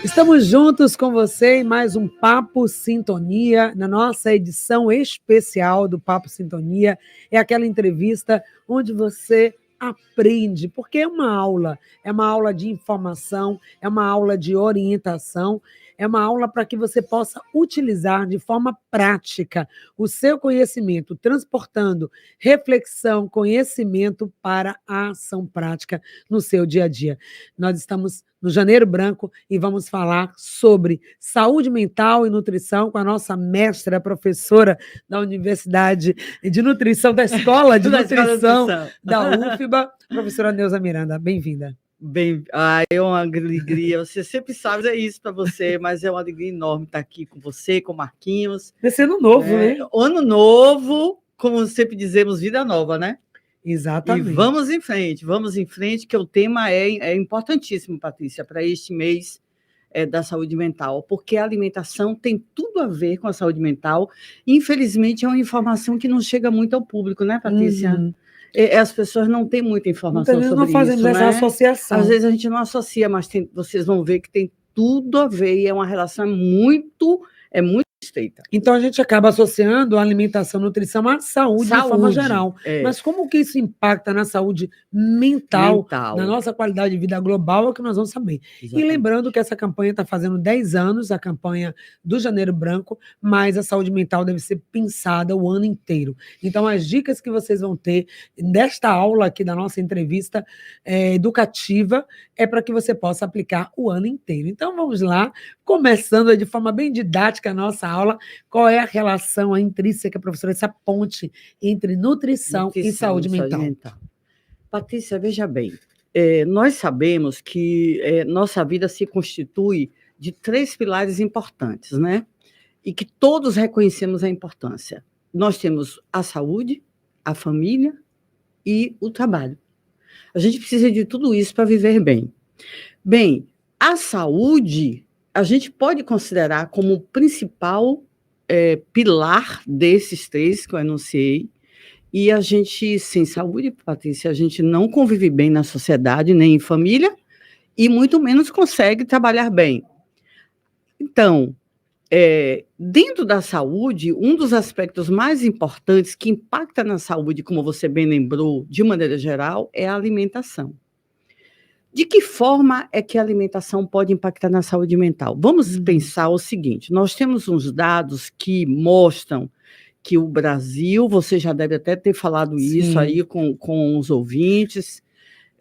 Estamos juntos com você em mais um Papo Sintonia, na nossa edição especial do Papo Sintonia. É aquela entrevista onde você aprende, porque é uma aula de informação, é uma aula de orientação, é uma aula para que você possa utilizar de forma prática o seu conhecimento, transportando reflexão, conhecimento para a ação prática no seu dia a dia. Nós estamos no Janeiro Branco e vamos falar sobre saúde mental e nutrição com a nossa mestra, a professora da Universidade de Nutrição, da Escola de Nutrição da UFBA, professora Neuza Miranda. Bem-vinda. Bem, é uma alegria, você sempre sabe é isso para você, mas é uma alegria enorme estar aqui com você, com o Marquinhos. Esse ano novo, né? Ano novo, como sempre dizemos, vida nova, né? Exatamente. E vamos em frente, que o tema é importantíssimo, Patrícia, para este mês da saúde mental, porque a alimentação tem tudo a ver com a saúde mental. Infelizmente, é uma informação que não chega muito ao público, né, Patrícia? Uhum. As pessoas não têm muita informação sobre isso. Não fazemos essa associação. Às vezes a gente não associa, mas vocês vão ver que tem tudo a ver e é uma relação muito estreita. Então, a gente acaba associando a alimentação, nutrição à saúde de forma geral. Mas como que isso impacta na saúde mental, na nossa qualidade de vida global, é o que nós vamos saber. Exatamente. E lembrando que essa campanha está fazendo 10 anos, a campanha do Janeiro Branco, mas a saúde mental deve ser pensada o ano inteiro. Então, as dicas que vocês vão ter nesta aula aqui da nossa entrevista educativa é para que você possa aplicar o ano inteiro. Então, vamos lá, começando de forma bem didática a nossa aula, qual é a relação intrínseca, professora, essa ponte entre nutrição e saúde mental? Patrícia, veja bem, nós sabemos que nossa vida se constitui de 3 pilares importantes, né? E que todos reconhecemos a importância. Nós temos a saúde, a família e o trabalho. A gente precisa de tudo isso para viver bem. Bem, a saúde a gente pode considerar como o principal pilar desses 3 que eu enunciei, e a gente, sem saúde, Patrícia, a gente não convive bem na sociedade, nem em família, e muito menos consegue trabalhar bem. Então, dentro da saúde, um dos aspectos mais importantes que impacta na saúde, como você bem lembrou, de maneira geral, é a alimentação. De que forma é que a alimentação pode impactar na saúde mental? Vamos pensar o seguinte, nós temos uns dados que mostram que o Brasil, você já deve até ter falado isso aí com os ouvintes,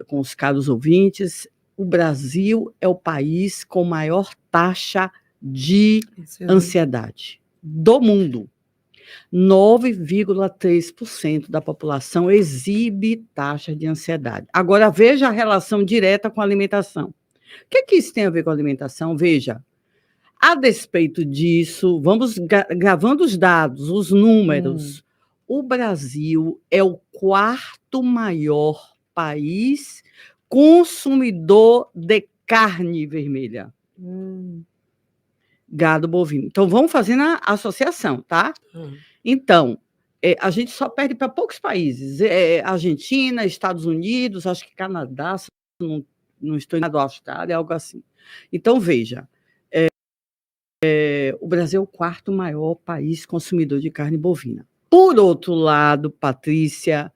com os caros ouvintes, o Brasil é o país com maior taxa de ansiedade do mundo. 9,3% da população exibe taxa de ansiedade. Agora, veja a relação direta com a alimentação. O que isso tem a ver com a alimentação? Veja, a despeito disso, vamos gravando os dados, os números. O Brasil é o 4º maior país consumidor de carne vermelha. Gado bovino. Então, vamos fazendo a associação, tá? Então, a gente só perde para poucos países. Argentina, Estados Unidos, acho que Canadá, não estou enganado, Austrália, algo assim. Então, veja, o Brasil é o 4º maior país consumidor de carne bovina. Por outro lado, Patrícia,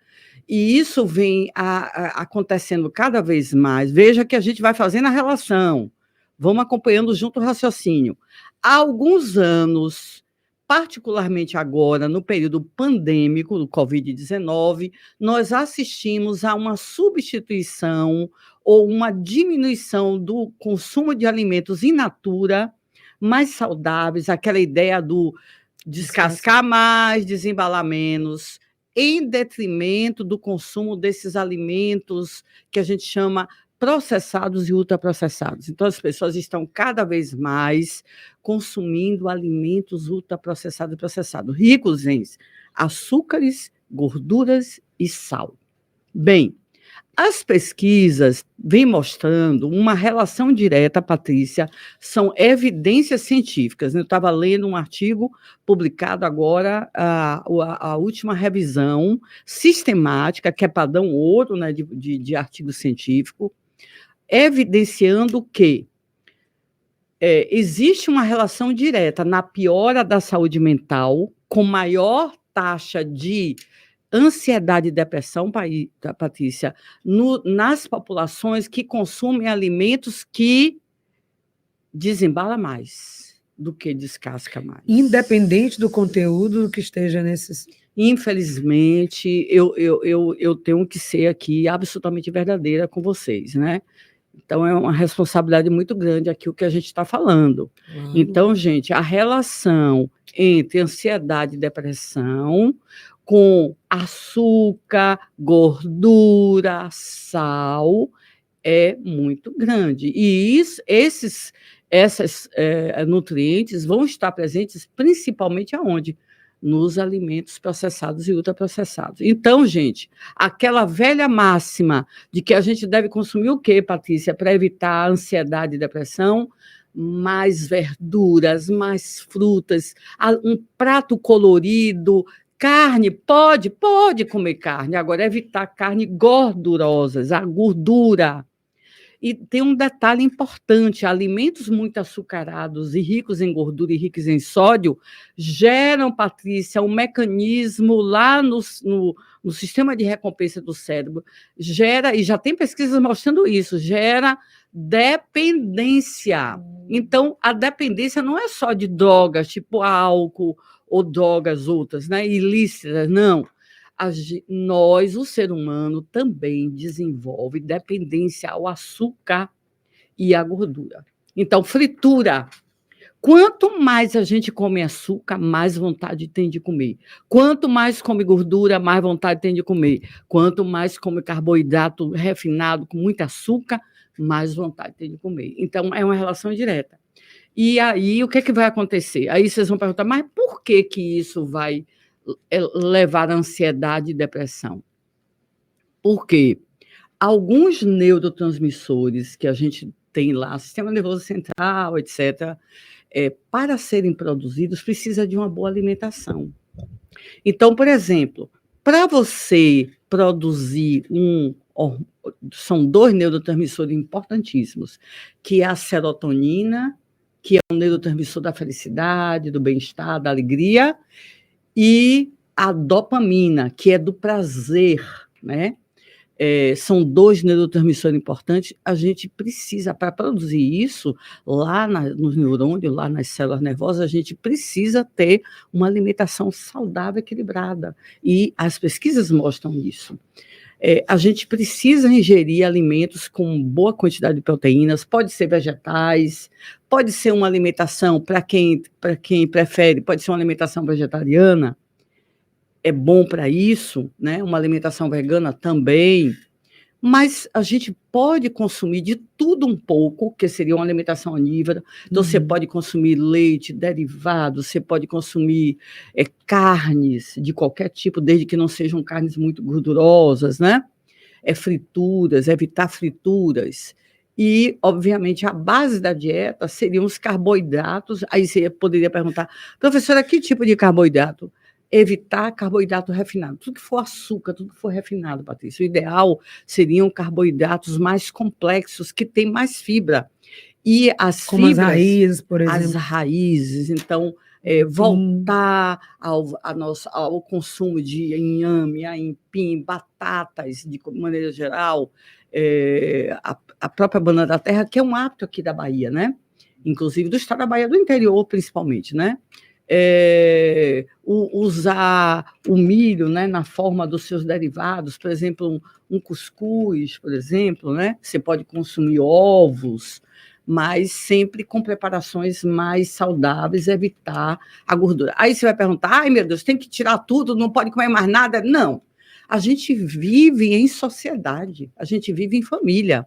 e isso vem acontecendo cada vez mais, veja que a gente vai fazendo a relação, vamos acompanhando junto o raciocínio. Há alguns anos, particularmente agora, no período pandêmico do Covid-19, nós assistimos a uma substituição ou uma diminuição do consumo de alimentos in natura, mais saudáveis, aquela ideia do descascar mais, desembalar menos, em detrimento do consumo desses alimentos que a gente chama processados e ultraprocessados. Então, as pessoas estão cada vez mais consumindo alimentos ultraprocessados e processados, ricos em açúcares, gorduras e sal. Bem, as pesquisas vêm mostrando uma relação direta, Patrícia, são evidências científicas. Eu estava lendo um artigo publicado agora, a última revisão sistemática, que é padrão ouro, né, de artigo científico, evidenciando que existe uma relação direta na piora da saúde mental, com maior taxa de ansiedade e depressão, Patrícia, nas populações que consumem alimentos que desembala mais do que descasca mais. Independente do conteúdo que esteja nesses... Infelizmente, eu tenho que ser aqui absolutamente verdadeira com vocês, né? Então, é uma responsabilidade muito grande aqui o que a gente está falando. Claro. Então, gente, a relação entre ansiedade e depressão com açúcar, gordura, sal, é muito grande. E esses nutrientes vão estar presentes principalmente aonde? Nos alimentos processados e ultraprocessados. Então, gente, aquela velha máxima de que a gente deve consumir o quê, Patrícia, para evitar a ansiedade e depressão? Mais verduras, mais frutas, um prato colorido, carne, pode comer carne, agora evitar carne gordurosas, a gordura. E tem um detalhe importante: alimentos muito açucarados e ricos em gordura e ricos em sódio geram, Patrícia, um mecanismo lá no sistema de recompensa do cérebro, gera, e já tem pesquisas mostrando isso, gera dependência. Então, a dependência não é só de drogas, tipo álcool ou drogas outras, né, ilícitas, não. Nós, o ser humano, também desenvolve dependência ao açúcar e à gordura. Então, fritura. Quanto mais a gente come açúcar, mais vontade tem de comer. Quanto mais come gordura, mais vontade tem de comer. Quanto mais come carboidrato refinado com muito açúcar, mais vontade tem de comer. Então, é uma relação direta. E aí, o que é que vai acontecer? Aí vocês vão perguntar, mas por que que isso vai levar a ansiedade e depressão? Porque alguns neurotransmissores que a gente tem lá, sistema nervoso central, etc., para serem produzidos, precisa de uma boa alimentação. Então, por exemplo, para você produzir são 2 neurotransmissores importantíssimos, que é a serotonina, que é um neurotransmissor da felicidade, do bem-estar, da alegria, e a dopamina, que é do prazer, né? São 2 neurotransmissores importantes. A gente precisa, para produzir isso, lá nos neurônios, lá nas células nervosas, a gente precisa ter uma alimentação saudável, equilibrada. E as pesquisas mostram isso. A gente precisa ingerir alimentos com boa quantidade de proteínas, pode ser vegetais, pode ser uma alimentação, para quem prefere, pode ser uma alimentação vegetariana, é bom para isso, né? Uma alimentação vegana também, mas a gente pode consumir de tudo um pouco, que seria uma alimentação onívora. Então, você pode consumir leite, derivados, você pode consumir carnes de qualquer tipo, desde que não sejam carnes muito gordurosas, né? Frituras, evitar frituras. E, obviamente, a base da dieta seriam os carboidratos. Aí você poderia perguntar, professora, que tipo de carboidrato? Evitar carboidrato refinado. Tudo que for açúcar, tudo que for refinado, Patrícia. O ideal seriam carboidratos mais complexos, que têm mais fibra. E as como fibras... as raízes, por exemplo. As raízes. Então, voltar ao consumo de inhame, aipim, batatas, de maneira geral, a própria banana da terra, que é um hábito aqui da Bahia, né? Inclusive do estado da Bahia, do interior, principalmente, né? Usar o milho, né, na forma dos seus derivados, por exemplo, um cuscuz, por exemplo, né? Você pode consumir ovos, mas sempre com preparações mais saudáveis, evitar a gordura. Aí você vai perguntar, ai meu Deus, tem que tirar tudo, não pode comer mais nada? Não, a gente vive em sociedade, a gente vive em família.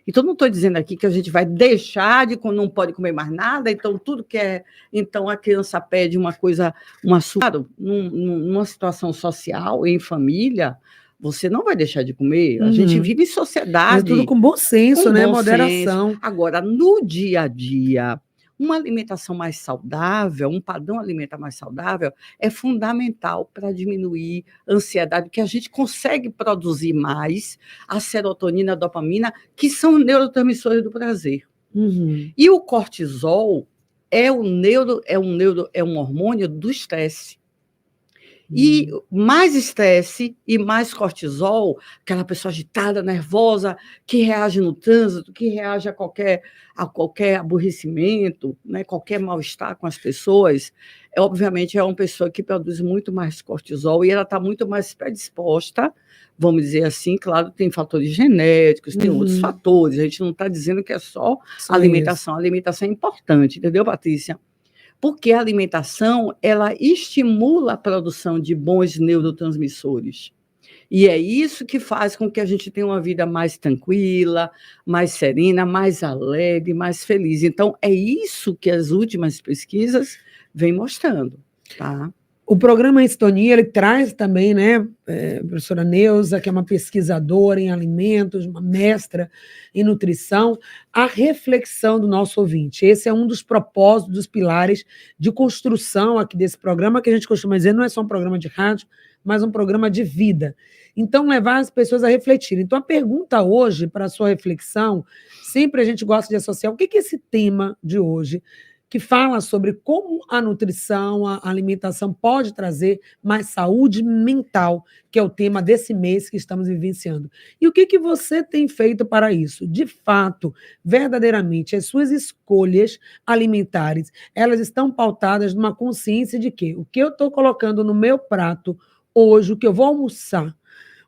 Então, não estou dizendo aqui que a gente vai deixar de, não pode comer mais nada, então tudo que é... Então, a criança pede uma coisa, um açúcar, numa situação social, em família, você não vai deixar de comer. A gente vive em sociedade. Mas tudo com bom senso, né? Bom Moderação. Senso. Agora, no dia a dia, uma alimentação mais saudável, um padrão alimentar mais saudável, é fundamental para diminuir a ansiedade, porque a gente consegue produzir mais a serotonina, a dopamina, que são neurotransmissores do prazer. Uhum. E o cortisol é um hormônio do estresse. E mais estresse e mais cortisol, aquela pessoa agitada, nervosa, que reage no trânsito, que reage a qualquer aborrecimento, né, qualquer mal-estar com as pessoas, obviamente é uma pessoa que produz muito mais cortisol e ela está muito mais predisposta, vamos dizer assim, claro, tem fatores genéticos, tem outros fatores, a gente não está dizendo que é só alimentação, a alimentação é importante, entendeu, Patrícia? Porque a alimentação, ela estimula a produção de bons neurotransmissores. E é isso que faz com que a gente tenha uma vida mais tranquila, mais serena, mais alegre, mais feliz. Então, é isso que as últimas pesquisas vêm mostrando, tá? O programa Sintonia, ele traz também, né, a professora Neuza, que é uma pesquisadora em alimentos, uma mestra em nutrição, a reflexão do nosso ouvinte. Esse é um dos propósitos, dos pilares de construção aqui desse programa, que a gente costuma dizer, não é só um programa de rádio, mas um programa de vida. Então, levar as pessoas a refletirem. Então, a pergunta hoje, para a sua reflexão, sempre a gente gosta de associar o que é esse tema de hoje, que fala sobre como a nutrição, a alimentação pode trazer mais saúde mental, que é o tema desse mês que estamos vivenciando. E o que você tem feito para isso? De fato, verdadeiramente, as suas escolhas alimentares, elas estão pautadas numa consciência de que o que eu estou colocando no meu prato hoje, o que eu vou almoçar,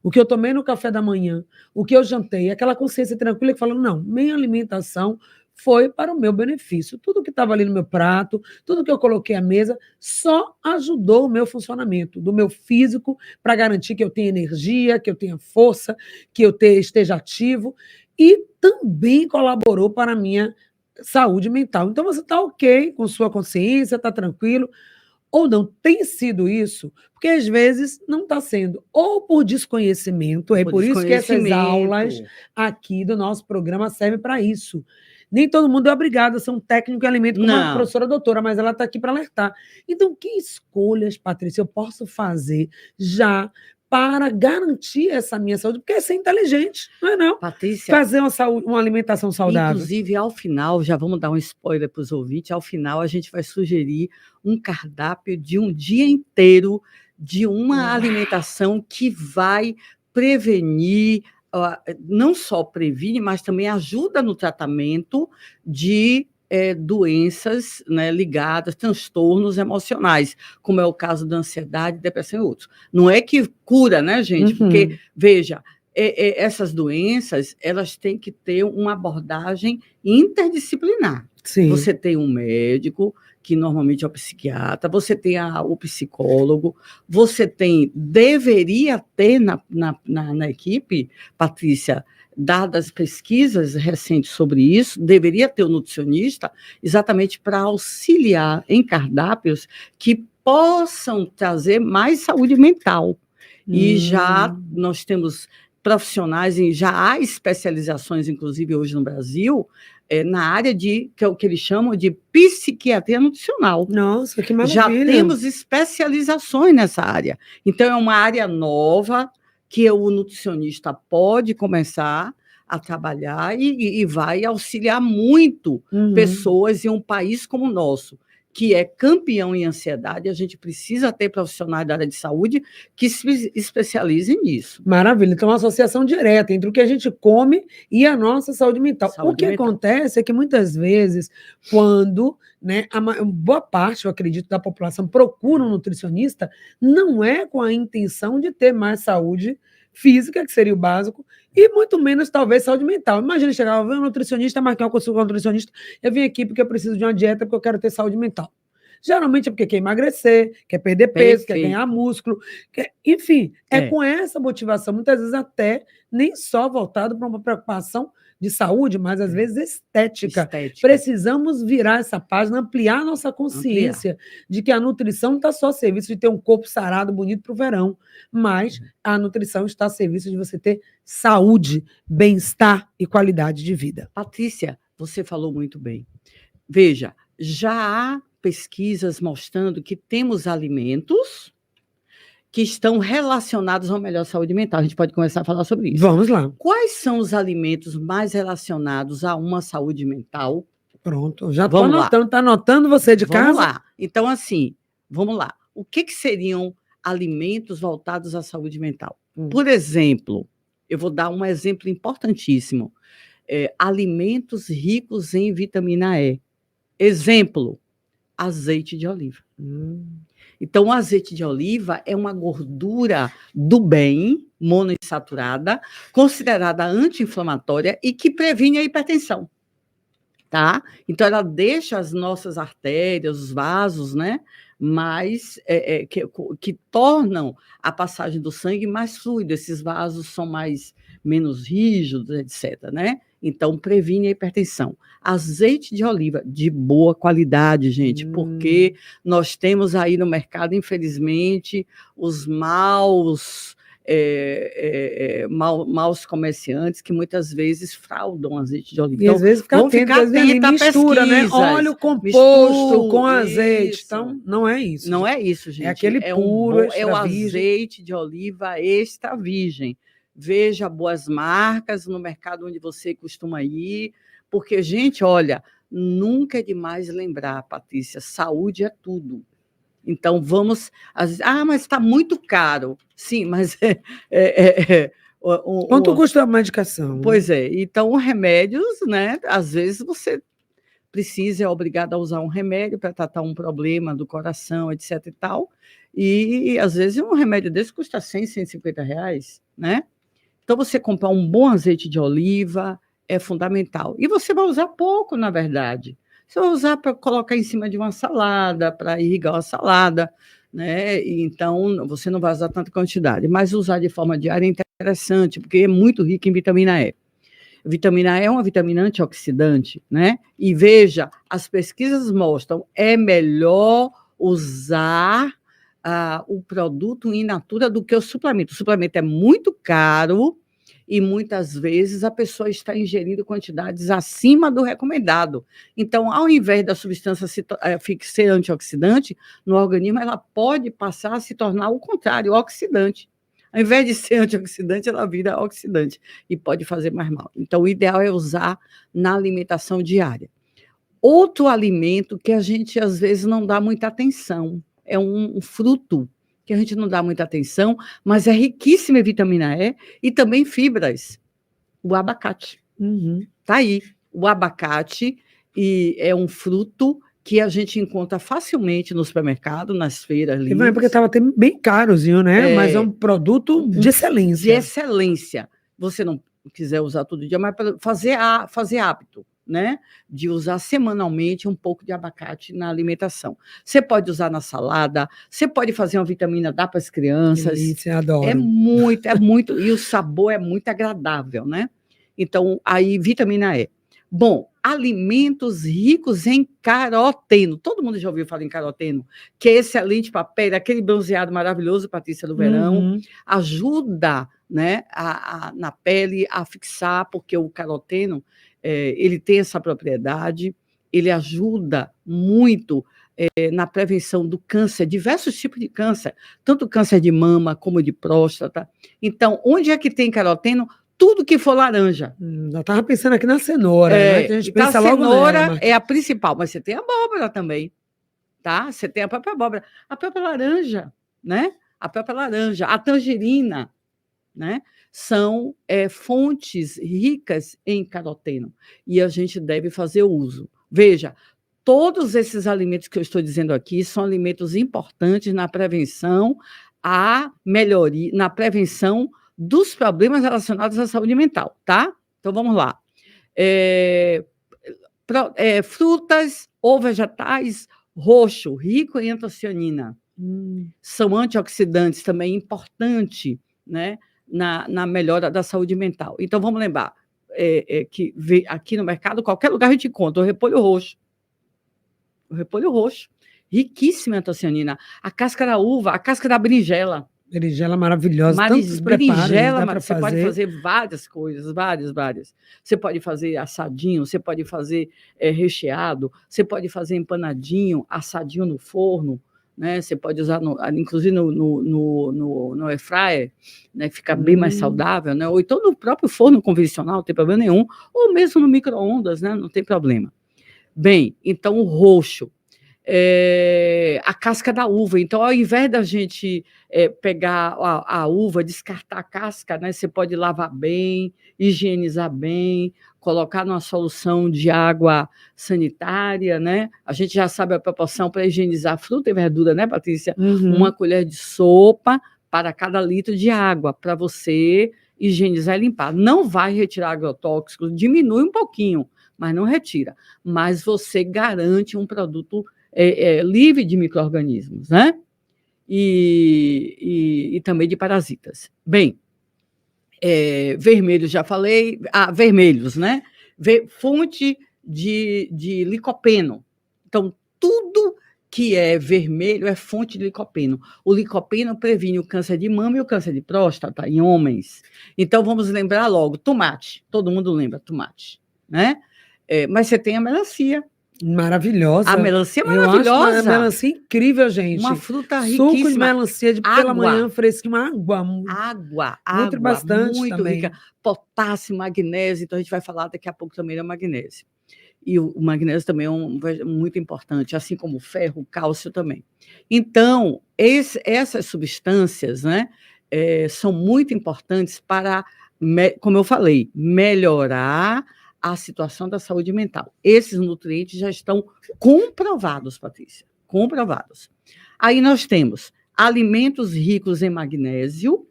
o que eu tomei no café da manhã, o que eu jantei, aquela consciência tranquila que fala, não, minha alimentação foi para o meu benefício. Tudo que estava ali no meu prato, tudo que eu coloquei à mesa, só ajudou o meu funcionamento, do meu físico, para garantir que eu tenha energia, que eu tenha força, que eu esteja ativo, e também colaborou para a minha saúde mental. Então, você está ok com sua consciência, está tranquilo, ou não tem sido isso, porque às vezes não está sendo, ou por desconhecimento, é por isso que essas aulas aqui do nosso programa servem para isso. Nem todo mundo é obrigado a ser um técnico em alimento como a professora doutora, mas ela está aqui para alertar. Então, que escolhas, Patrícia, eu posso fazer já para garantir essa minha saúde? Porque é ser inteligente, não é não? Patrícia, fazer uma alimentação saudável. Inclusive, ao final, já vamos dar um spoiler para os ouvintes, ao final a gente vai sugerir um cardápio de um dia inteiro de uma alimentação que vai prevenir, não só previne, mas também ajuda no tratamento de doenças, né, ligadas, transtornos emocionais, como é o caso da ansiedade, depressão e outros. Não é que cura, né, gente? Porque, veja, essas doenças, elas têm que ter uma abordagem interdisciplinar. Sim. Você tem um médico, que normalmente é o psiquiatra, você tem o psicólogo, deveria ter na equipe, Patrícia, dadas pesquisas recentes sobre isso, deveria ter o nutricionista exatamente para auxiliar em cardápios que possam trazer mais saúde mental. E já nós temos profissionais, e já há especializações, inclusive hoje no Brasil, na área que é o que eles chamam de psiquiatria nutricional. Nossa, que maravilha! Já temos especializações nessa área. Então, é uma área nova que o nutricionista pode começar a trabalhar e vai auxiliar muito pessoas em um país como o nosso, que é campeão em ansiedade. A gente precisa ter profissionais da área de saúde que se especializem nisso. Maravilha. Então, uma associação direta entre o que a gente come e a nossa saúde mental. O que acontece é que, muitas vezes, quando, né, boa parte, eu acredito, da população procura um nutricionista, não é com a intenção de ter mais saúde física, que seria o básico, e muito menos, talvez, saúde mental. Imagina chegar, eu vou um nutricionista, marcar uma consulta com um nutricionista, eu vim aqui porque eu preciso de uma dieta, porque eu quero ter saúde mental. Geralmente é porque quer emagrecer, quer perder peso, quer ganhar músculo, enfim, com essa motivação, muitas vezes até nem só voltado para uma preocupação de saúde, mas às vezes estética. Precisamos virar essa página, ampliar nossa consciência de que a nutrição não está só a serviço de ter um corpo sarado, bonito para o verão, mas a nutrição está a serviço de você ter saúde, bem-estar e qualidade de vida. Patrícia, você falou muito bem. Veja, já há pesquisas mostrando que temos alimentos que estão relacionados a uma melhor saúde mental. A gente pode começar a falar sobre isso. Vamos lá. Quais são os alimentos mais relacionados a uma saúde mental? Pronto, já estou Vamos lá. anotando. Está anotando você de casa? Vamos lá. Então, assim, vamos lá. O que seriam alimentos voltados à saúde mental? Por exemplo, eu vou dar um exemplo importantíssimo. Alimentos ricos em vitamina E. Exemplo, azeite de oliva. Então, o azeite de oliva é uma gordura do bem, monoinsaturada, considerada anti-inflamatória e que previne a hipertensão. Tá? Então, ela deixa as nossas artérias, os vasos, né, que tornam a passagem do sangue mais fluida. Esses vasos são menos rígidos, etc. Né? Então, previne a hipertensão. Azeite de oliva de boa qualidade, gente, porque nós temos aí no mercado, infelizmente, os maus comerciantes que muitas vezes fraudam azeite de oliva. E às vezes fica atento, às vezes ele mistura, né? Óleo composto com azeite. Isso. Então, não é isso. Não é isso, gente. É aquele puro, é o azeite de oliva extra virgem. Veja boas marcas no mercado onde você costuma ir, porque, gente, olha, nunca é demais lembrar, Patrícia, saúde é tudo. Então, vamos... mas está muito caro. Sim, mas... Quanto custa a medicação? Pois é. Então, remédios, né? Às vezes você precisa, é obrigado a usar um remédio para tratar um problema do coração, etc. e tal. E, às vezes, um remédio desse custa R$150, né? Então, você comprar um bom azeite de oliva é fundamental. E você vai usar pouco, na verdade. Você vai usar para colocar em cima de uma salada, para irrigar uma salada, né? E então, você não vai usar tanta quantidade, mas usar de forma diária é interessante, porque é muito rico em vitamina E. Vitamina E é uma vitamina antioxidante, né? E veja, as pesquisas mostram é melhor usar o produto in natura do que o suplemento. O suplemento é muito caro e muitas vezes a pessoa está ingerindo quantidades acima do recomendado. Então, ao invés da substância ser antioxidante no organismo, ela pode passar a se tornar o contrário, oxidante. Ao invés de ser antioxidante, ela vira oxidante e pode fazer mais mal. Então, o ideal é usar na alimentação diária. Outro alimento que a gente, às vezes, não dá muita atenção é um fruto que a gente não dá muita atenção, mas é riquíssimo em vitamina E e também fibras. O abacate. Tá aí. O abacate é um fruto que a gente encontra facilmente no supermercado, nas feiras livres. Teve uma época que estava bem carozinho, né? Mas é um produto de excelência. De excelência. Você não quiser usar todo dia, mas para fazer hábito, né? De usar semanalmente um pouco de abacate na alimentação. Você pode usar na salada, você pode fazer uma vitamina, dá para as crianças. Delícia, adoro. É muito, e o sabor é muito agradável, né? Então, aí, vitamina E. Bom, alimentos ricos em caroteno. Todo mundo já ouviu falar em caroteno, que é excelente para a pele, aquele bronzeado maravilhoso, Patrícia, do verão. Ajuda, né, na pele a fixar, porque o caroteno ele tem essa propriedade, ele ajuda muito na prevenção do câncer, diversos tipos de câncer, tanto câncer de mama como de próstata. Então, onde é que tem caroteno? Tudo que for laranja. Eu estava pensando aqui na cenoura, né? Que a gente pensa logo nela. A cenoura é a principal, mas você tem a abóbora também, tá? Você tem a própria abóbora, a própria laranja, né? A própria laranja, a tangerina, né? São fontes ricas em caroteno e a gente deve fazer uso. Veja, todos esses alimentos que eu estou dizendo aqui são alimentos importantes na prevenção, na prevenção dos problemas relacionados à saúde mental, tá? Então, vamos lá. Frutas ou vegetais roxo, rico em antocianina. São antioxidantes também, importante, né, na melhora da saúde mental. Então, vamos lembrar que aqui no mercado, qualquer lugar a gente encontra o repolho roxo. O repolho roxo, riquíssimo em antocianina. A casca da uva, a casca da berinjela. Berinjela maravilhosa, tantos berinjela, preparos, você pode fazer várias coisas, várias. Você pode fazer assadinho, você pode fazer recheado, você pode fazer empanadinho, assadinho no forno, né? Você pode usar, inclusive, no air fryer, né? Fica bem mais saudável, né? Ou então no próprio forno convencional, não tem problema nenhum, ou mesmo no micro-ondas, né? Não tem problema. Bem, então o roxo, a casca da uva. Então, ao invés da gente pegar a uva, descartar a casca, né? Você pode lavar bem, higienizar bem, colocar numa solução de água sanitária, né? A gente já sabe a proporção para higienizar fruta e verdura, né, Patrícia? Uma colher de sopa para cada litro de água, para você higienizar e limpar. Não vai retirar agrotóxicos, diminui um pouquinho, mas não retira. Mas você garante um produto livre de micro-organismos, né? E também de parasitas. Bem, vermelhos já falei, vermelhos, né? Fonte de licopeno. Então, tudo que é vermelho é fonte de licopeno. O licopeno previne o câncer de mama e o câncer de próstata em homens. Então, vamos lembrar logo, tomate. Todo mundo lembra tomate, né? Mas você tem a melancia. Maravilhosa. A melancia é maravilhosa. Eu acho a melancia incrível, gente. Uma fruta riquíssima. Suco de melancia pela manhã, fresquinho, água. Água, bastante muito também. rica. Potássio, magnésio, então a gente vai falar daqui a pouco também do magnésio. E o magnésio também é muito importante, assim como o ferro, o cálcio também. Então, essas substâncias, né, são muito importantes para, como eu falei, melhorar a situação da saúde mental. Esses nutrientes já estão comprovados, Patrícia, comprovados. Aí nós temos alimentos ricos em magnésio,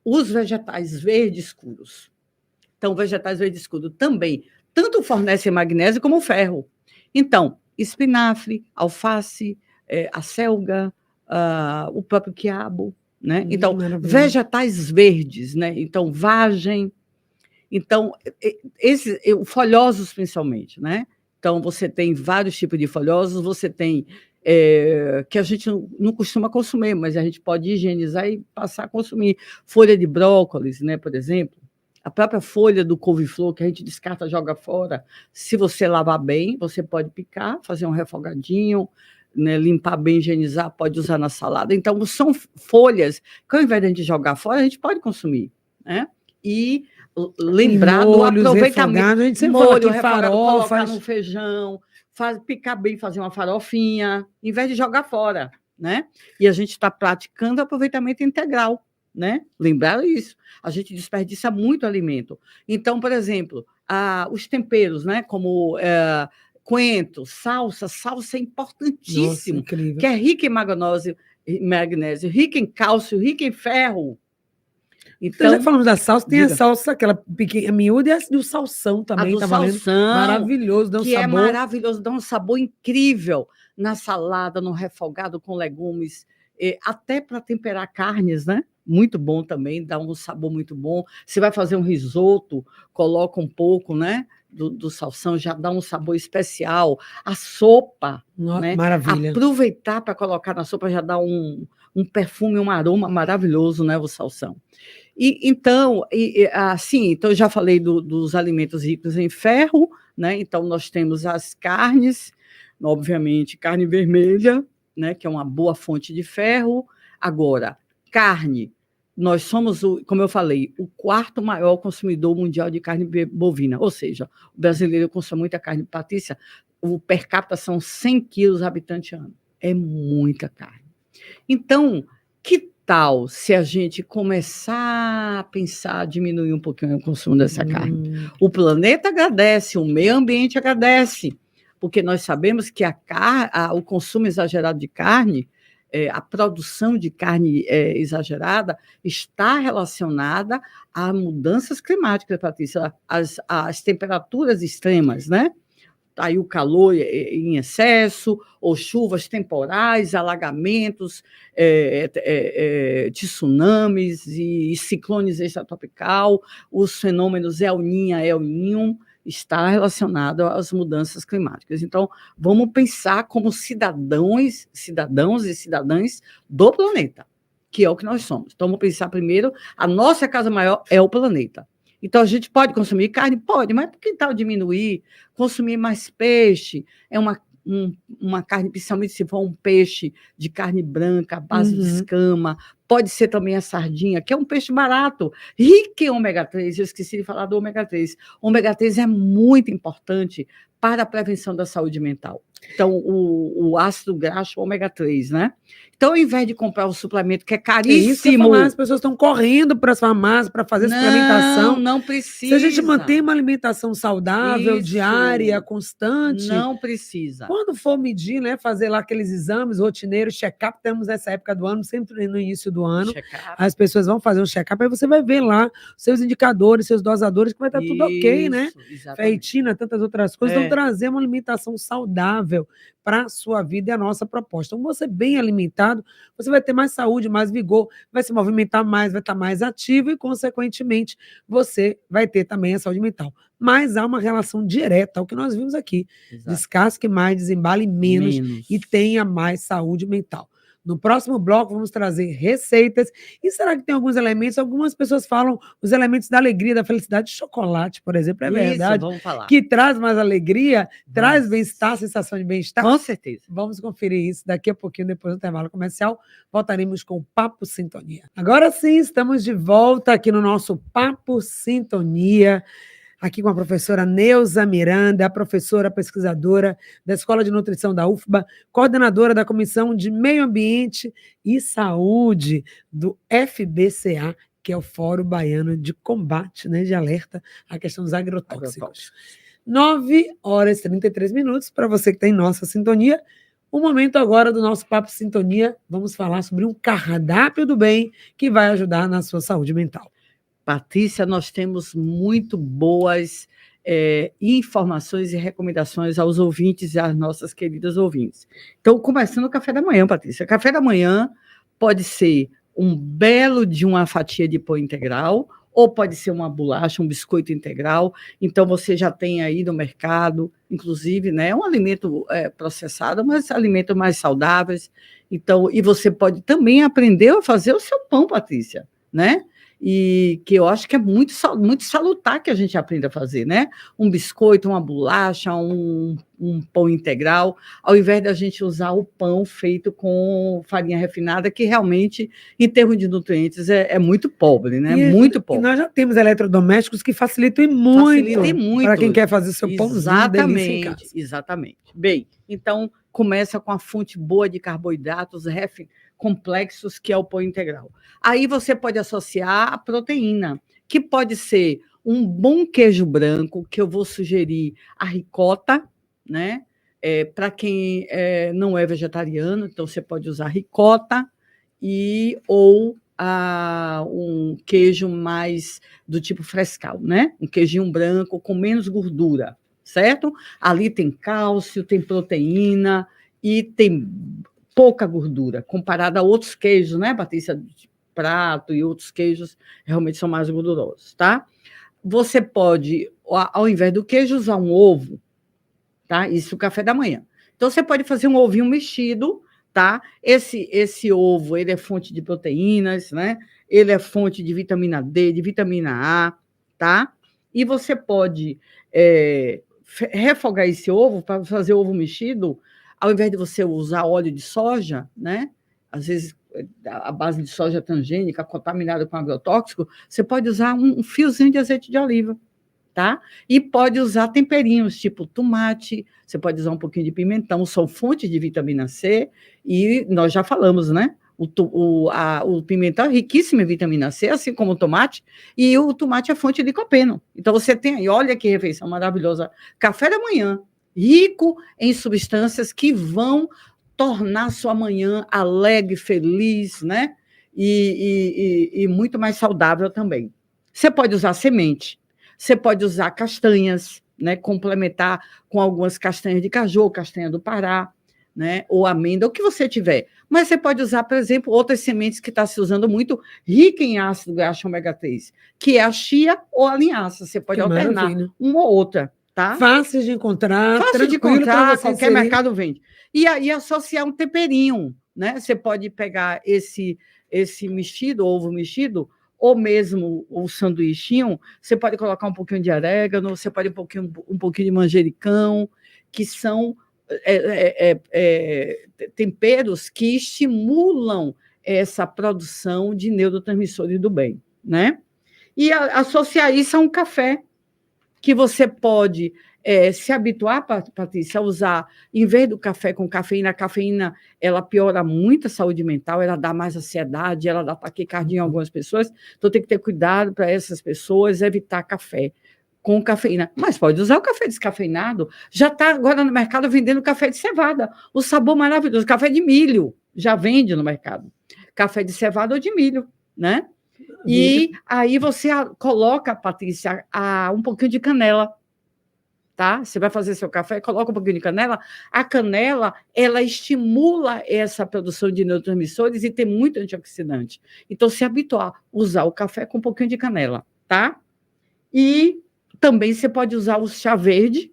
os vegetais verdes escuros. Então, vegetais verdes escuros também tanto fornecem magnésio como ferro. Então, espinafre, alface, acelga, o próprio quiabo, né? Então, vegetais verdes, né? Então, vagem. Então, folhosos principalmente, né? Então, você tem vários tipos de folhosos, você tem que a gente não costuma consumir, mas a gente pode higienizar e passar a consumir. Folha de brócolis, né, por exemplo. A própria folha do couve-flor, que a gente descarta, joga fora. Se você lavar bem, você pode picar, fazer um refogadinho, né, limpar bem, higienizar, pode usar na salada. Então, são folhas que, ao invés de a gente jogar fora, a gente pode consumir, né? E lembrar do aproveitamento. A gente sempre fala aqui, farofa, colocar no feijão, picar bem, fazer uma farofinha, em vez de jogar fora, né? E a gente está praticando aproveitamento integral, né? Lembrar isso. A gente desperdiça muito alimento. Então, por exemplo, os temperos, né? Como coentro, salsa é importantíssimo. Nossa, incrível. Que é rico em magnésio, rico em cálcio, rico em ferro. Então, já falamos da salsa, tem a salsa, aquela pequena, miúda, e a do salsão também, tá valendo. Maravilhoso, dá um sabor. Que é maravilhoso, dá um sabor incrível na salada, no refogado com legumes, até para temperar carnes, né? Muito bom também, dá um sabor muito bom. Você vai fazer um risoto, coloca um pouco, né? Do salsão, já dá um sabor especial. A sopa, né? Maravilha. Aproveitar para colocar na sopa já dá um perfume, um aroma maravilhoso, né? O salsão. Então, eu já falei dos alimentos ricos em ferro, né? Então, nós temos as carnes, obviamente, carne vermelha, né? Que é uma boa fonte de ferro. Agora, carne, nós somos, como eu falei, o quarto maior consumidor mundial de carne bovina, ou seja, o brasileiro consome muita carne. Patrícia, o per capita são 100 quilos habitante ano. É muita carne. Então, que tal se a gente começar a pensar, diminuir um pouquinho o consumo dessa carne? O planeta agradece, o meio ambiente agradece, porque nós sabemos que o consumo exagerado de carne, a produção de carne exagerada, está relacionada a mudanças climáticas, Patrícia, as temperaturas extremas, né? Aí o calor em excesso, ou chuvas temporais, alagamentos, tsunamis e ciclones extratropical, os fenômenos El Niño está relacionado às mudanças climáticas. Então, vamos pensar como cidadãos e cidadãs do planeta, que é o que nós somos. Então, vamos pensar primeiro, a nossa casa maior é o planeta. Então, a gente pode consumir carne? Pode, mas por que tal diminuir? Consumir mais peixe? uma carne, principalmente se for um peixe de carne branca, à base de escama, pode ser também a sardinha, que é um peixe barato, rico em ômega 3, eu esqueci de falar do ômega 3. O ômega 3 é muito importante para a prevenção da saúde mental. Então, o ácido graxo, o ômega 3, né? Então, ao invés de comprar um suplemento que é caríssimo... As pessoas estão correndo para as farmácias para fazer suplementação. Não precisa. Se a gente mantém uma alimentação saudável, diária, constante... Não precisa. Quando for medir, né, fazer lá aqueles exames rotineiros, check-up, temos essa época do ano, sempre no início do ano, as pessoas vão fazer um check-up, aí você vai ver lá seus indicadores, seus dosadores, que vai estar tudo ok, né? Ferritina, tantas outras coisas. Então, trazer uma alimentação saudável para a sua vida é a nossa proposta. Então, você bem alimentado, você vai ter mais saúde, mais vigor, vai se movimentar mais, vai estar mais ativo e, consequentemente, você vai ter também a saúde mental. Mas há uma relação direta ao que nós vimos aqui. Descasque mais, desembale menos e tenha mais saúde mental. No próximo bloco, vamos trazer receitas. E será que tem alguns elementos? Algumas pessoas falam os elementos da alegria, da felicidade. Chocolate, por exemplo, é verdade. Vamos falar. Que traz mais alegria, traz bem-estar, sensação de bem-estar. Com certeza. Vamos conferir isso daqui a pouquinho, depois do intervalo comercial. Voltaremos com o Papo Sintonia. Agora sim, estamos de volta aqui no nosso Papo Sintonia. Aqui com a professora Neuza Miranda, a professora pesquisadora da Escola de Nutrição da UFBA, coordenadora da Comissão de Meio Ambiente e Saúde do FBCA, que é o Fórum Baiano de Combate, né, de alerta à questão dos agrotóxicos. 9h33, para você que está em nossa sintonia. O momento agora do nosso Papo Sintonia, vamos falar sobre um cardápio do bem que vai ajudar na sua saúde mental. Patrícia, nós temos muito boas informações e recomendações aos ouvintes e às nossas queridas ouvintes. Então, começando o café da manhã, Patrícia. Café da manhã pode ser um belo de uma fatia de pão integral, ou pode ser uma bolacha, um biscoito integral. Então, você já tem aí no mercado, inclusive, né, um alimento processado, mas alimentos mais saudáveis. Então, e você pode também aprender a fazer o seu pão, Patrícia, né? E que eu acho que é muito salutar que a gente aprenda a fazer, né? Um biscoito, uma bolacha, um pão integral, ao invés da gente usar o pão feito com farinha refinada, que realmente, em termos de nutrientes, é muito pobre, né? Muito pobre. E nós já temos eletrodomésticos que facilitam muito para quem quer fazer seu pãozinho delícia em casa. Exatamente. Bem, então, começa com a fonte boa de carboidratos complexos, que é o pão integral. Aí você pode associar a proteína, que pode ser um bom queijo branco, que eu vou sugerir a ricota, né? Para quem não é vegetariano, então você pode usar ricota ou um queijo mais do tipo frescal, né? Um queijinho branco com menos gordura, certo? Ali tem cálcio, tem proteína e tem pouca gordura, comparada a outros queijos, né, Patrícia? De prato e outros queijos realmente são mais gordurosos, tá? Você pode, ao invés do queijo, usar um ovo, tá? Isso no café da manhã. Então, você pode fazer um ovinho mexido, tá? Esse ovo, ele é fonte de proteínas, né? Ele é fonte de vitamina D, de vitamina A, tá? E você pode refogar esse ovo para fazer ovo mexido. Ao invés de você usar óleo de soja, né? Às vezes a base de soja transgênica contaminada com agrotóxico, você pode usar um fiozinho de azeite de oliva, tá? E pode usar temperinhos, tipo tomate, você pode usar um pouquinho de pimentão, são fontes de vitamina C, e nós já falamos, né? O pimentão é riquíssimo em vitamina C, assim como o tomate, e o tomate é fonte de licopeno. Então, você tem aí, olha que refeição maravilhosa, café da manhã, rico em substâncias que vão tornar sua manhã alegre, feliz, né? E muito mais saudável também. Você pode usar semente, você pode usar castanhas, né? Complementar com algumas castanhas de caju, castanha do Pará, né? Ou amêndoa, o que você tiver. Mas você pode usar, por exemplo, outras sementes que está se usando muito, rica em ácido graxo ômega 3, que é a chia ou a linhaça. Você pode alternar uma ou outra. Tá? Fácil de encontrar, qualquer mercado vende. E aí associar um temperinho, né? Você pode pegar esse mexido, ovo mexido, ou mesmo o sanduichinho, você pode colocar um pouquinho de orégano, você pode um pouquinho de manjericão, que são temperos que estimulam essa produção de neurotransmissores do bem, né? E associar isso a um café, que você pode se habituar, Patrícia, a usar, em vez do café com cafeína, a cafeína ela piora muito a saúde mental, ela dá mais ansiedade, ela dá taquicardia em algumas pessoas, então tem que ter cuidado para essas pessoas evitar café com cafeína. Mas pode usar o café descafeinado, já está agora no mercado vendendo café de cevada, o sabor maravilhoso, café de milho, já vende no mercado, café de cevada ou de milho, né? E aí você coloca, Patrícia, um pouquinho de canela, tá? Você vai fazer seu café, coloca um pouquinho de canela. A canela, ela estimula essa produção de neurotransmissores e tem muito antioxidante. Então, se habituar a usar o café com um pouquinho de canela, tá? E também você pode usar o chá verde,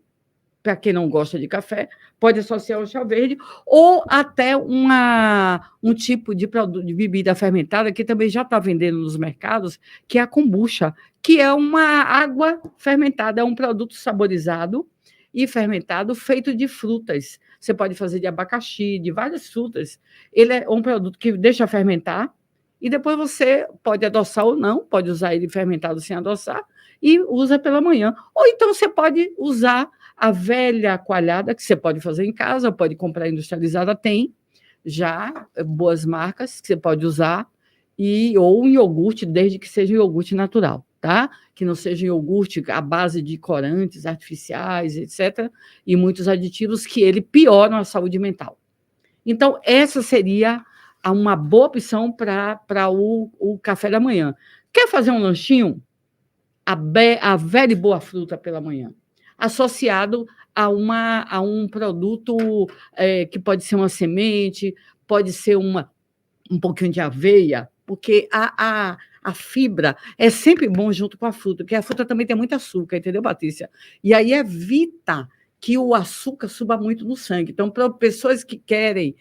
para quem não gosta de café, pode associar o chá verde, ou até um tipo de produto, de bebida fermentada, que também já está vendendo nos mercados, que é a kombucha, que é uma água fermentada, é um produto saborizado e fermentado feito de frutas. Você pode fazer de abacaxi, de várias frutas. Ele é um produto que deixa fermentar, e depois você pode adoçar ou não, pode usar ele fermentado sem adoçar, e usa pela manhã. Ou então você pode usar a velha coalhada, que você pode fazer em casa, pode comprar industrializada, tem já boas marcas que você pode usar, ou um iogurte, desde que seja um iogurte natural, tá? Que não seja um iogurte à base de corantes artificiais, etc., e muitos aditivos que ele pioram a saúde mental. Então, essa seria uma boa opção para o café da manhã. Quer fazer um lanchinho? A velha e boa fruta pela manhã, associado a um produto que pode ser uma semente, pode ser um pouquinho de aveia, porque a fibra é sempre bom junto com a fruta, porque a fruta também tem muito açúcar, entendeu, Patrícia? E aí evita que o açúcar suba muito no sangue. Então, para pessoas que querem,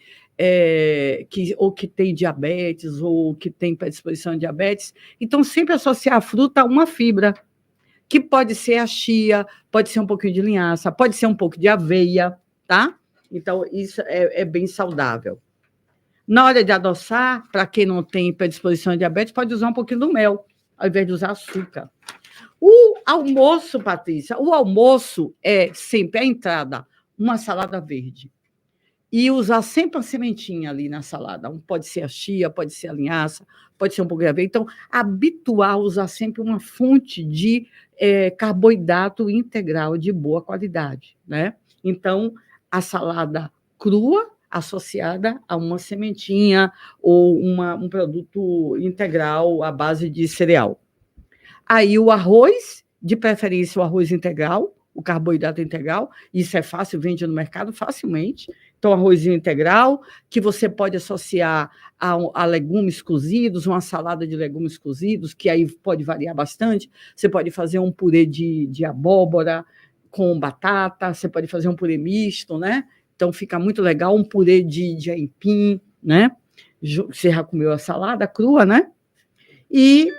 ou que têm diabetes, ou que têm predisposição a diabetes, então sempre associar a fruta a uma fibra, que pode ser a chia, pode ser um pouquinho de linhaça, pode ser um pouco de aveia, tá? Então, isso é bem saudável. Na hora de adoçar, para quem não tem predisposição a diabetes, pode usar um pouquinho do mel, ao invés de usar açúcar. O almoço, Patrícia, o almoço é sempre a entrada, uma salada verde. E usar sempre uma sementinha ali na salada. Pode ser a chia, pode ser a linhaça, pode ser um pouco de aveia. Então, habituar a usar sempre uma fonte de carboidrato integral de boa qualidade, né? Então, a salada crua associada a uma sementinha ou um produto integral à base de cereal. Aí o arroz, de preferência o arroz integral, o carboidrato integral, isso é fácil, vende no mercado facilmente. Então, arrozinho integral, que você pode associar a legumes cozidos, uma salada de legumes cozidos, que aí pode variar bastante. Você pode fazer um purê de abóbora com batata, você pode fazer um purê misto, né? Então, fica muito legal, um purê de aipim, né? Você já comeu a salada crua, né? E,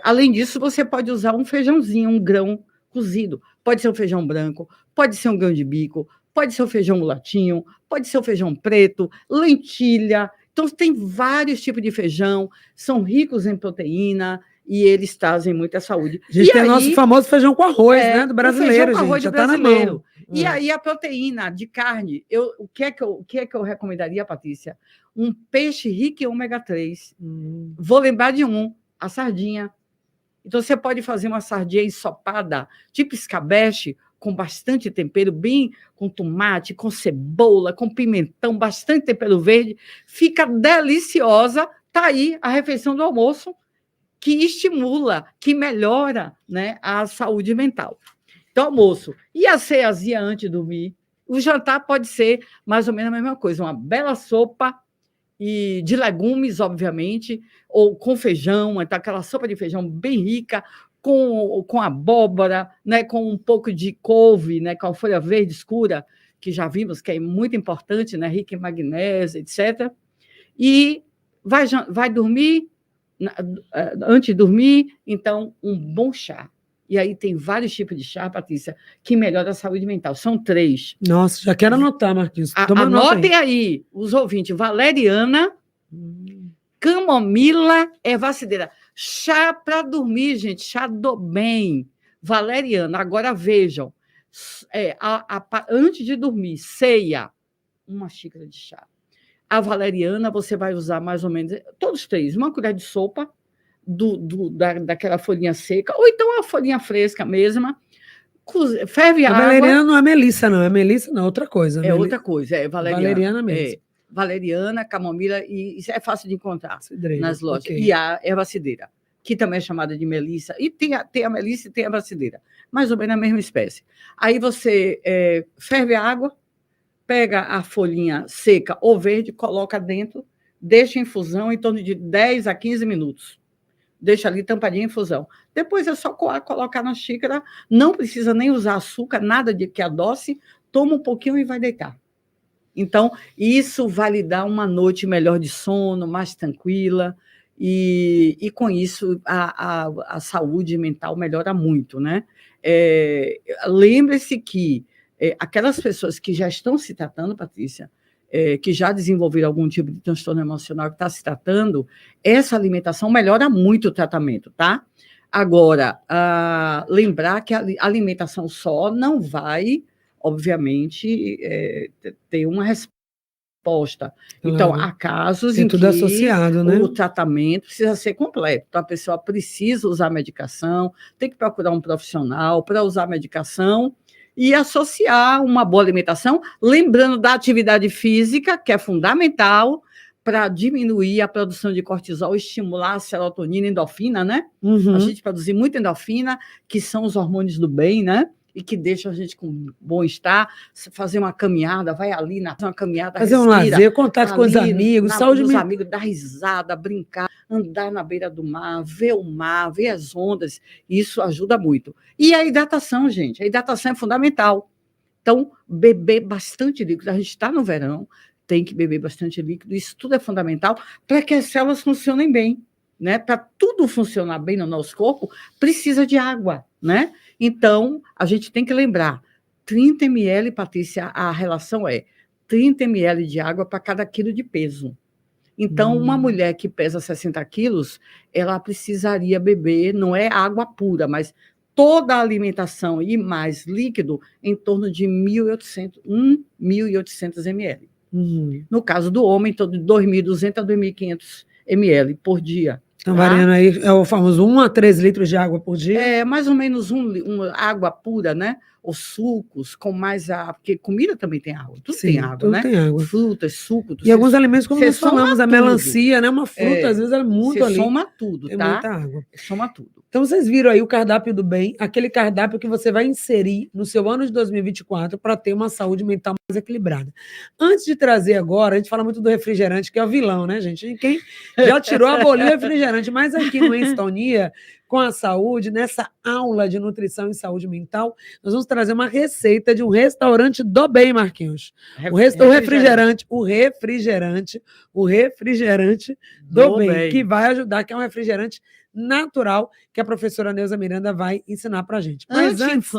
além disso, você pode usar um feijãozinho, um grão cozido. Pode ser um feijão branco, pode ser um grão de bico, pode ser o feijão mulatinho, pode ser o feijão preto, lentilha. Então, tem vários tipos de feijão, são ricos em proteína e eles trazem muita saúde. A gente tem nosso famoso feijão com arroz, né? Do brasileiro, feijão com arroz gente, do já está na mão. E aí, a proteína de carne, o que é que eu recomendaria, Patrícia? Um peixe rico em ômega 3. Vou lembrar de a sardinha. Então, você pode fazer uma sardinha ensopada, tipo escabeche, com bastante tempero, bem com tomate, com cebola, com pimentão, bastante tempero verde. Fica deliciosa. Está aí a refeição do almoço, que estimula, que melhora, né, a saúde mental. Então, almoço. E a ceiazinha antes de dormir? O jantar pode ser mais ou menos a mesma coisa, uma bela sopa e de legumes, obviamente, ou com feijão, então aquela sopa de feijão bem rica, com abóbora, né, com um pouco de couve, né, com a folha verde escura, que já vimos que é muito importante, né, rica em magnésio, etc. E vai dormir, antes de dormir, então, um bom chá. E aí tem vários tipos de chá, Patrícia, que melhoram a saúde mental. São 3. Nossa, já quero anotar, Marquinhos. Toma nota Anotem aí, os ouvintes. Valeriana, camomila, ervacideira. Chá para dormir, gente. Chá do bem. Valeriana. Agora vejam. Antes de dormir, ceia, 1 xícara de chá. A valeriana você vai usar mais ou menos, todos 3, 1 colher de sopa daquela folhinha seca, ou então a folhinha fresca mesma, ferve a água. Valeriana não é melissa, não. É melissa, não, outra coisa. Outra coisa, valeriana. Valeriana mesmo. Valeriana, camomila, e isso é fácil de encontrar Cidreira, nas lojas. okay. E a ervacideira, que também é chamada de melissa, e tem a melissa e tem a ervacideira, mais ou menos a mesma espécie. Aí você ferve a água, pega a folhinha seca ou verde, coloca dentro, deixa em infusão em torno de 10 a 15 minutos. Deixa ali tampadinha em infusão. Depois é só colocar na xícara, não precisa nem usar açúcar, nada de que adoce, toma um pouquinho e vai deitar. Então, isso vai lhe dar uma noite melhor de sono, mais tranquila, e com isso a saúde mental melhora muito, né? Lembre-se que aquelas pessoas que já estão se tratando, Patrícia, que já desenvolveram algum tipo de transtorno emocional que está se tratando, essa alimentação melhora muito o tratamento, tá? Agora, lembrar que a alimentação só não vai, obviamente, ter uma resposta. Então, há casos em tudo que associado, né? O tratamento precisa ser completo. Então, a pessoa precisa usar medicação, tem que procurar um profissional para usar a medicação e associar uma boa alimentação, lembrando da atividade física, que é fundamental para diminuir a produção de cortisol, estimular a serotonina e endorfina, né? Uhum. A gente produzir muita endorfina, que são os hormônios do bem, né? E que deixam a gente com bom-estar, fazer uma caminhada, vai ali, fazer uma caminhada, fazer respira, um lazer, contato com os amigos, saúde mental. Amigos, dar risada, brincar, andar na beira do mar, ver o mar, ver as ondas, isso ajuda muito. E a hidratação, gente, a hidratação é fundamental. Então, beber bastante líquido, a gente está no verão, tem que beber bastante líquido, isso tudo é fundamental para que as células funcionem bem, né? Para tudo funcionar bem no nosso corpo, precisa de água, né? Então, a gente tem que lembrar, 30 ml, Patrícia, a relação é 30 ml de água para cada quilo de peso. Então, uma mulher que pesa 60 quilos, ela precisaria beber, não é água pura, mas toda a alimentação e mais líquido em torno de 1.800 ml. No caso do homem, em torno de 2.200 a 2.500 ml por dia. Então, variando aí, é o famoso 1 a 3 litros de água por dia? Mais ou menos água pura, né? Os sucos, com mais porque comida também tem água, tudo tem água, tudo né? Tem água. Frutas, suco. E alguns alimentos, como nós falamos, a melancia, né? Uma fruta, às vezes é muito ali. Soma tudo, tá? Muita água. Soma tudo. Então, vocês viram aí o cardápio do bem, aquele cardápio que você vai inserir no seu ano de 2024 para ter uma saúde mental mais equilibrada. Antes de trazer agora, a gente fala muito do refrigerante, que é o vilão, né, gente? Quem já tirou a bolinha do refrigerante, mas aqui no Ensintonia, com a saúde, nessa aula de nutrição e saúde mental, nós vamos trazer uma receita de um restaurante do bem, Marquinhos. O refrigerante do bem, que vai ajudar, que é um refrigerante natural, que a professora Neuza Miranda vai ensinar para a gente. Mas antes,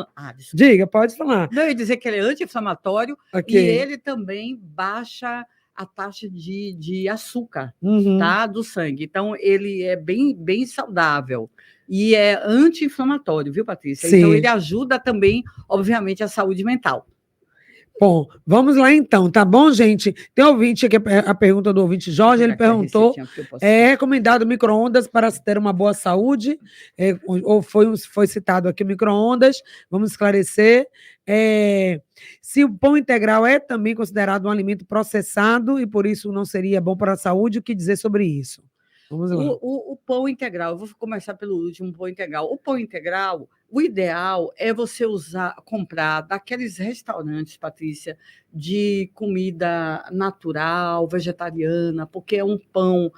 diga, pode falar. Não, eu ia dizer que ele é anti-inflamatório e ele também baixa a taxa de açúcar, tá, do sangue. Então, ele é bem, bem saudável e é anti-inflamatório, viu, Patrícia? Sim. Então, ele ajuda também, obviamente, a saúde mental. Bom, vamos lá então, tá bom, gente? Tem ouvinte aqui, a pergunta do ouvinte Jorge, ele perguntou, é recomendado micro-ondas para se ter uma boa saúde? Ou foi citado aqui o micro-ondas, vamos esclarecer. Se o pão integral é também considerado um alimento processado e por isso não seria bom para a saúde, o que dizer sobre isso? Vamos lá. O pão integral, eu vou começar pelo último, pão integral. O pão integral, o ideal é você comprar daqueles restaurantes, Patrícia, de comida natural, vegetariana, porque é um pão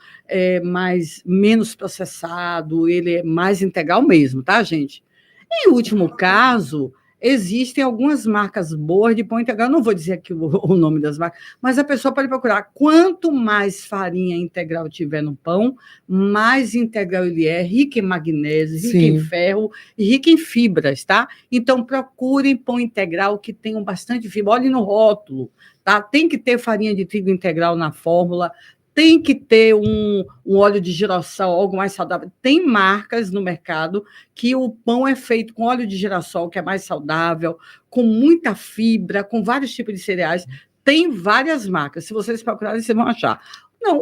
menos processado, ele é mais integral mesmo, tá, gente? Em último caso, existem algumas marcas boas de pão integral. Não vou dizer aqui o nome das marcas, mas a pessoa pode procurar. Quanto mais farinha integral tiver no pão, mais integral ele é, rico em magnésio, rico em ferro e rico em fibras, tá? Então, procurem pão integral que tenham bastante fibra. Olhem no rótulo, tá? Tem que ter farinha de trigo integral na fórmula, tem que ter um óleo de girassol, algo mais saudável. Tem marcas no mercado que o pão é feito com óleo de girassol, que é mais saudável, com muita fibra, com vários tipos de cereais. Tem várias marcas. Se vocês procurarem, vocês vão achar. Não,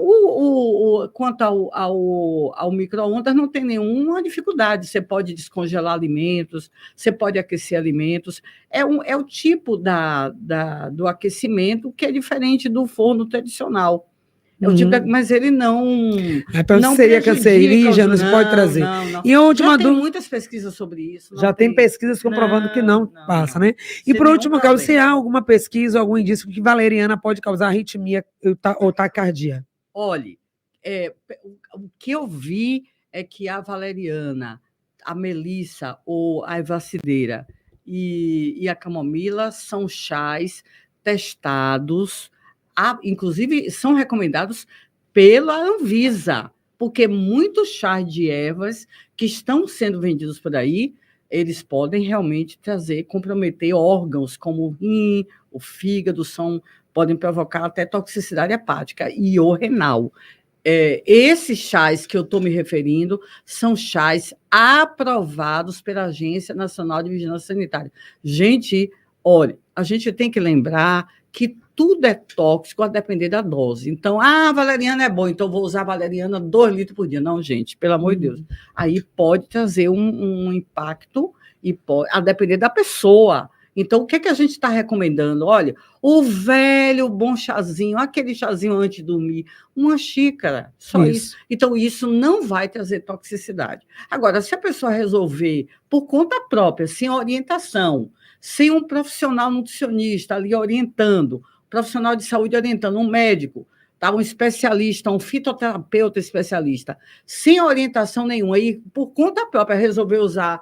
quanto ao micro-ondas, não tem nenhuma dificuldade. Você pode descongelar alimentos, você pode aquecer alimentos. É o tipo do aquecimento que é diferente do forno tradicional. Mas ele não. Não seria cancerígeno, você pode trazer. Não. E a última tem muitas pesquisas sobre isso. Já tem pesquisas comprovando que não passa, né? E por último, Carlos, se há alguma pesquisa, algum indício que valeriana pode causar arritmia ou taquicardia? Olha, o que eu vi é que a valeriana, a melissa ou a ervacideira e a camomila são chás testados, inclusive são recomendados pela Anvisa, porque muitos chás de ervas que estão sendo vendidos por aí, eles podem realmente comprometer órgãos como o rim, o fígado, podem provocar até toxicidade hepática e ou renal. Esses chás que eu estou me referindo são chás aprovados pela Agência Nacional de Vigilância Sanitária. Gente, olha, a gente tem que lembrar que tudo é tóxico a depender da dose. Então, a valeriana é bom, então vou usar valeriana 2 litros por dia. Não, gente, pelo amor de Deus. Aí pode trazer um impacto a depender da pessoa. Então, o que a gente está recomendando? Olha, o velho bom chazinho, aquele chazinho antes de dormir, uma xícara, só isso. Então, isso não vai trazer toxicidade. Agora, se a pessoa resolver por conta própria, sem orientação, sem um profissional nutricionista ali orientando, profissional de saúde orientando, um médico, tá? Um especialista, um fitoterapeuta especialista, sem orientação nenhuma, e por conta própria resolver usar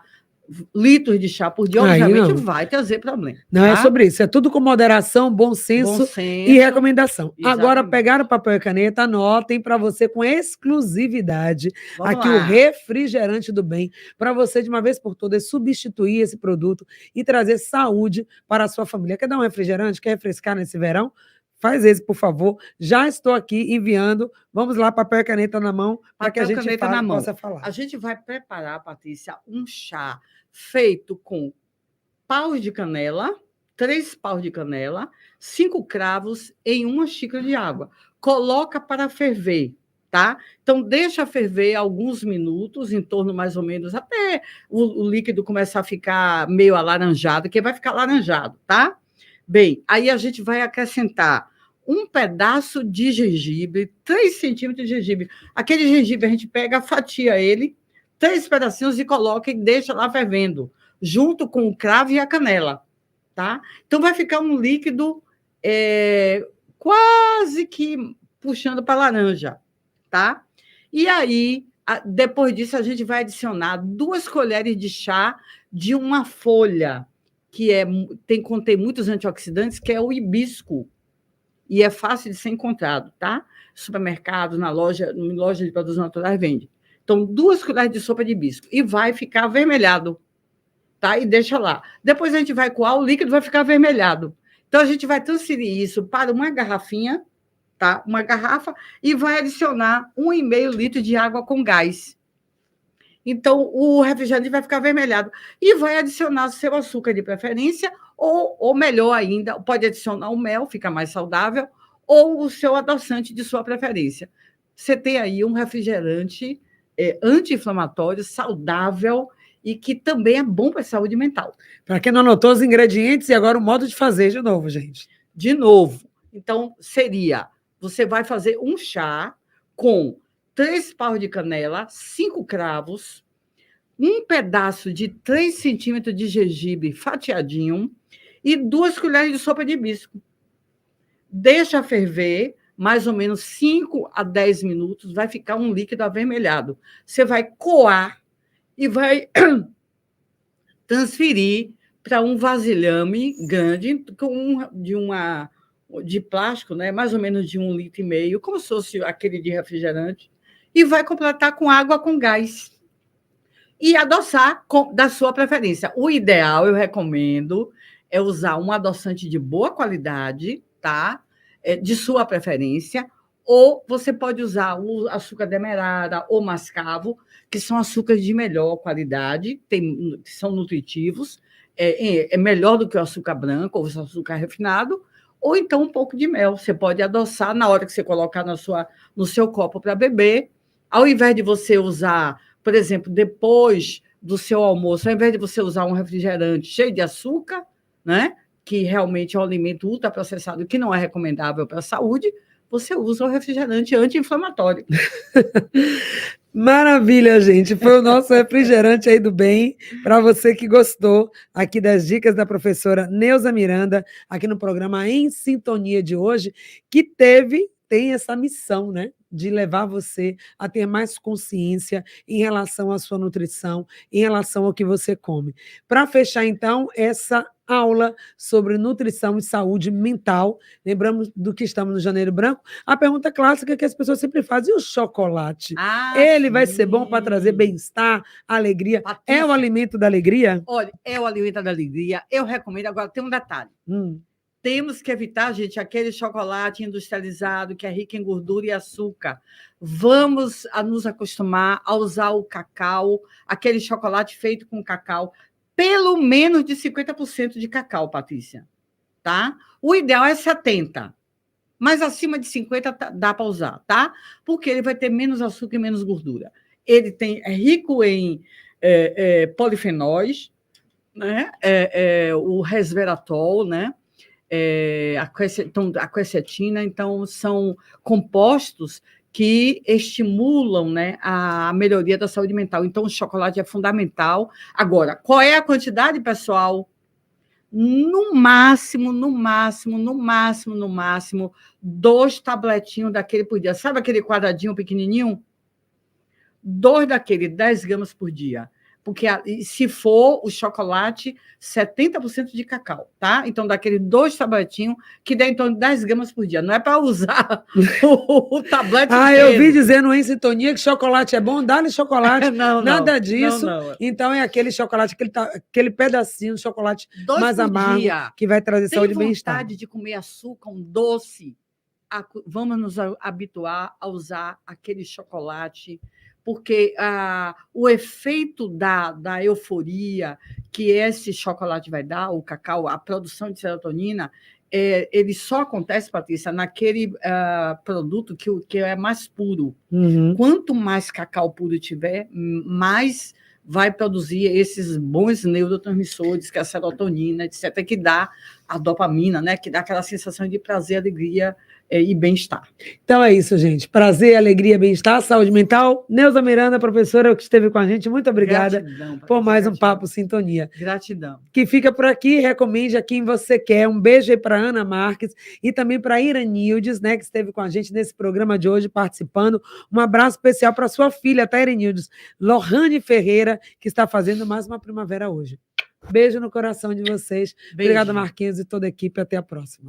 litros de chá por dia, obviamente vai trazer problema. Não, tá? É sobre isso. É tudo com moderação, bom senso e recomendação. Exatamente. Agora, pegaram papel e caneta, anotem para você com exclusividade o refrigerante do bem, para você, de uma vez por todas, substituir esse produto e trazer saúde para a sua família. Quer dar um refrigerante? Quer refrescar nesse verão? Faz esse, por favor. Já estou aqui enviando. Vamos lá, papel e caneta na mão, para que a gente possa falar. A gente vai preparar, Patrícia, um chá feito com paus de canela, 3 paus de canela, 5 cravos em 1 xícara de água. Coloca para ferver, tá? Então, deixa ferver alguns minutos, em torno mais ou menos, até o líquido começar a ficar meio alaranjado, que vai ficar alaranjado, tá? Bem, aí a gente vai acrescentar um pedaço de gengibre, 3 centímetros de gengibre. Aquele gengibre a gente pega, fatia ele, 3 pedacinhos e coloca e deixa lá fervendo, junto com o cravo e a canela, tá? Então vai ficar um líquido quase que puxando para laranja, tá? E aí, depois disso, a gente vai adicionar 2 colheres de chá de uma folha que contém muitos antioxidantes, que é o hibisco, e é fácil de ser encontrado, tá? Supermercado, na loja de produtos naturais vende. Então, 2 colheres de sopa de hibisco, e vai ficar avermelhado, tá? E deixa lá. Depois a gente vai coar, o líquido vai ficar avermelhado. Então, a gente vai transferir isso para uma garrafinha, tá? Uma garrafa, e vai adicionar 1,5 litro de água com gás. Então, o refrigerante vai ficar avermelhado. E vai adicionar seu açúcar de preferência, ou melhor ainda, pode adicionar o mel, fica mais saudável, ou o seu adoçante de sua preferência. Você tem aí um refrigerante anti-inflamatório, saudável, e que também é bom para a saúde mental. Para quem não anotou os ingredientes, e agora o modo de fazer de novo, gente. De novo. Então, você vai fazer um chá com 3 paus de canela, 5 cravos, um pedaço de 3 centímetros de gengibre fatiadinho e 2 colheres de sopa de hibisco. Deixa ferver mais ou menos 5 a 10 minutos, vai ficar um líquido avermelhado. Você vai coar e vai transferir para um vasilhame grande de plástico, né? Mais ou menos de 1,5 litro, como se fosse aquele de refrigerante, e vai completar com água com gás. E adoçar da sua preferência. O ideal, eu recomendo, é usar um adoçante de boa qualidade, tá? De sua preferência, ou você pode usar o açúcar demerara ou mascavo, que são açúcares de melhor qualidade, são nutritivos, é melhor do que o açúcar branco ou o açúcar refinado, ou então um pouco de mel. Você pode adoçar na hora que você colocar no seu copo para beber, ao invés de você usar, por exemplo, depois do seu almoço, ao invés de você usar um refrigerante cheio de açúcar, né, que realmente é um alimento ultraprocessado que não é recomendável para a saúde, você usa o refrigerante anti-inflamatório. Maravilha, gente. Foi o nosso refrigerante aí do bem, para você que gostou aqui das dicas da professora Neuza Miranda, aqui no programa Em Sintonia de hoje, que tem essa missão, né, de levar você a ter mais consciência em relação à sua nutrição, em relação ao que você come. Para fechar, então, essa aula sobre nutrição e saúde mental, lembramos do que estamos no Janeiro Branco, a pergunta clássica que as pessoas sempre fazem: e o chocolate? Ele vai ser bom para trazer bem-estar, alegria? Patrícia, é o alimento da alegria? Olha, é o alimento da alegria. Eu recomendo. Agora, tem um detalhe. Temos que evitar, gente, aquele chocolate industrializado que é rico em gordura e açúcar. Vamos nos acostumar a usar o cacau, aquele chocolate feito com cacau, pelo menos de 50% de cacau, Patrícia. Tá? O ideal é 70%, mas acima de 50% dá para usar, tá? Porque ele vai ter menos açúcar e menos gordura. Ele é rico em polifenóis, né? O resveratrol, né? A quercetina, então são compostos que estimulam, né, a melhoria da saúde mental. Então, o chocolate é fundamental. Agora, qual é a quantidade, pessoal? No máximo, 2 tabletinhos daquele por dia. Sabe aquele quadradinho pequenininho? 2 daquele, 10 gramas por dia. Porque se for o chocolate, 70% de cacau, tá? Então, daquele 2 tabletinhos, que dá em torno de 10 gramas por dia. Não é para usar o tablete inteiro. Eu vi dizendo Em Sintonia que chocolate é bom, dá-lhe chocolate. Nada disso. Não. Então, é aquele chocolate, aquele pedacinho de chocolate 2 mais amargo, dia, que vai trazer saúde e bem-estar. Tem vontade de comer açúcar, um doce? Vamos nos habituar a usar aquele chocolate, porque o efeito da euforia que esse chocolate vai dar, o cacau, a produção de serotonina, ele só acontece, Patrícia, naquele produto que é mais puro. Quanto mais cacau puro tiver, mais vai produzir esses bons neurotransmissores, que é a serotonina, etc., que dá a dopamina, né? Que dá aquela sensação de prazer, alegria e bem-estar. Então é isso, gente. Prazer, alegria, bem-estar, saúde mental. Neuza Miranda, professora que esteve com a gente, muito obrigada por mais um Papo Sintonia. Gratidão. Que fica por aqui, recomende a quem você quer. Um beijo aí para Ana Marques e também para Iranildes, né, que esteve com a gente nesse programa de hoje, participando. Um abraço especial para sua filha, tá, Iranildes? Lohane Ferreira, que está fazendo mais uma primavera hoje. Beijo no coração de vocês. Obrigada, Marquinhos e toda a equipe. Até a próxima.